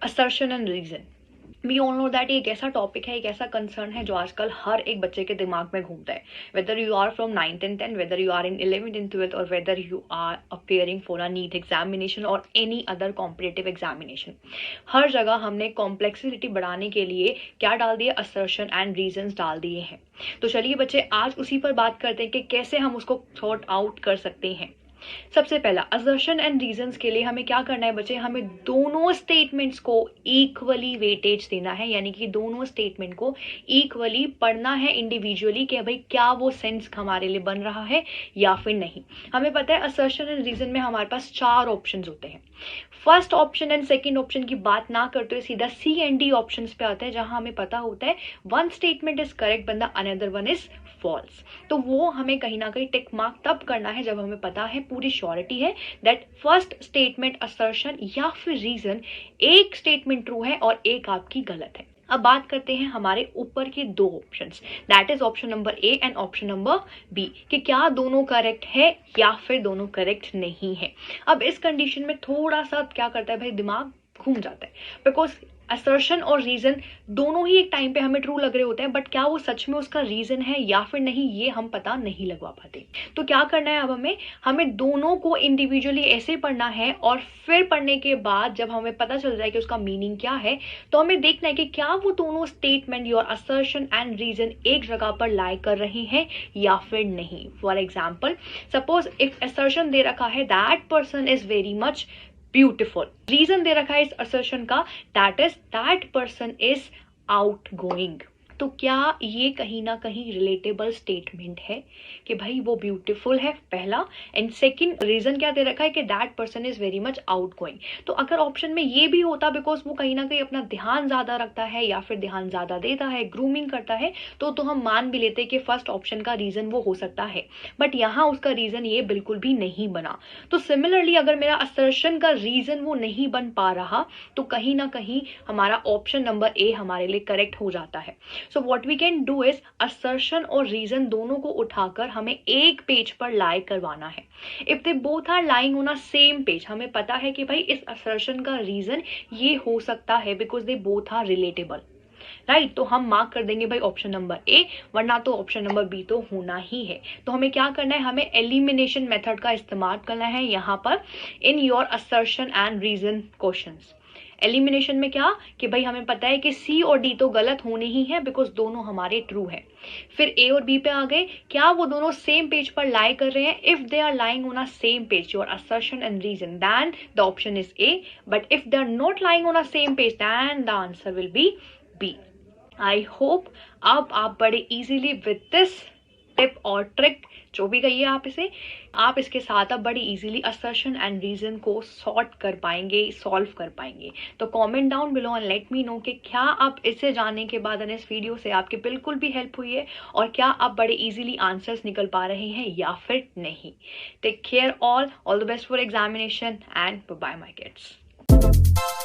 Assertion and reason. We all know that ये एक ऐसा टॉपिक है, एक ऐसा कंसर्न है जो आजकल हर एक बच्चे के दिमाग में घूमता है, whether you are from 9th and 10th, whether you are in 11th and 12th, और whether you are appearing for a NEET examination और एनी अदर कॉम्पिटिटिव एग्जामिनेशन। हर जगह हमने कॉम्प्लेक्सिटी बढ़ाने के लिए क्या डाल दिए, असर्शन एंड रीजंस डाल दिए हैं। तो चलिए बच्चे, आज उसी पर बात करते हैं कि कैसे हम उसको सॉर्ट आउट कर सकते हैं। सबसे पहला, असर्शन एंड रीजंस के लिए हमें क्या करना है बच्चे, हमें दोनों स्टेटमेंट्स को इक्वली वेटेज देना है, यानी कि दोनों स्टेटमेंट को इक्वली पढ़ना है इंडिविजुअली कि भाई क्या वो सेंस हमारे लिए बन रहा है या फिर नहीं। हमें पता है असर्शन एंड रीजन में हमारे पास 4 ऑप्शन होते हैं। First option and second option की बात ना करते हुए सीधा सी एंड डी ऑप्शन पे आते हैं, जहां हमें पता होता है one statement is correct but the another one is false. तो वो हमें कहीं ना कहीं टिक मार्क तब करना है जब हमें पता है, पूरी श्योरिटी है दैट फर्स्ट स्टेटमेंट असर्शन या फिर रीजन एक स्टेटमेंट ट्रू है और एक आपकी गलत है। अब बात करते हैं हमारे ऊपर के 2 options, that is option number A and option number B, कि क्या दोनों करेक्ट है या फिर दोनों करेक्ट नहीं है। अब इस कंडीशन में थोड़ा सा क्या करता है भाई, दिमाग घूम जाता है, बिकॉज असर्शन और रीजन दोनों ही एक टाइम पे हमें ट्रू लग रहे होते हैं, बट क्या वो सच में उसका रीजन है या फिर नहीं, ये हम पता नहीं लगवा पाते। तो क्या करना है अब हमें दोनों को इंडिविजुअली ऐसे पढ़ना है, और फिर पढ़ने के बाद जब हमें पता चल जाए कि उसका मीनिंग क्या है, तो हमें देखना है कि क्या वो दोनों statement your assertion and reason एक जगह पर लाई कर रहे हैं या फिर नहीं। For example, suppose if assertion दे रखा है that person is very much beautiful, reason दे रखा है इस असर्शन का that is that person is outgoing, तो क्या ये कहीं ना कहीं रिलेटेबल स्टेटमेंट है कि भाई वो ब्यूटीफुल है, पहला। एंड सेकंड, रीजन क्या दे रखा है कि that person is very much out going. तो अगर ऑप्शन में ये भी होता, बिकॉज वो कहीं ना कहीं अपना ध्यान ज्यादा रखता है या फिर ध्यान ज्यादा देता है, ग्रूमिंग करता है, तो हम मान भी लेते कि फर्स्ट ऑप्शन का रीजन वो हो सकता है, बट यहाँ उसका रीजन ये बिल्कुल भी नहीं बना। तो सिमिलरली अगर मेरा असर्शन का रीजन वो नहीं बन पा रहा, तो कहीं ना कहीं हमारा ऑप्शन नंबर ए हमारे लिए करेक्ट हो जाता है। So what we can do is assertion और रीजन दोनों को उठाकर हमें एक पेज पर लाई करवाना है। If they both are lying on a same page, हमें पता है कि भाई इस असर्शन का रीजन ये हो सकता है because they both are relatable, right. तो हम मार्क कर देंगे भाई ऑप्शन नंबर ए, वरना तो ऑप्शन नंबर बी तो होना ही है। तो हमें क्या करना है, हमें एलिमिनेशन मेथड का इस्तेमाल करना है यहाँ पर in your assertion and reason questions. Elimination में क्या कि भाई हमें पता है कि सी और डी तो गलत होने ही है बिकॉज दोनों हमारे ट्रू है। फिर ए और बी पे आ गए, क्या वो दोनों सेम पेज पर लाई कर रहे हैं, if they are lying on a same page your assertion and reason then the option is A, but if they are not lying on a same page then the answer will be B. I hope अब आप बड़े easily with this tip और trick, जो भी कहिए आप इसके साथ अब बड़ी इजीली असर्शन एंड रीजन को सॉर्ट कर पाएंगे, सॉल्व कर पाएंगे। तो comment down below and let me know कि क्या आप इसे जानने के बाद इस वीडियो से आपकी बिल्कुल भी हेल्प हुई है, और क्या आप बड़े इजीली आंसर्स निकल पा रहे हैं या फिर नहीं। Take care all the best for examination and bye my kids.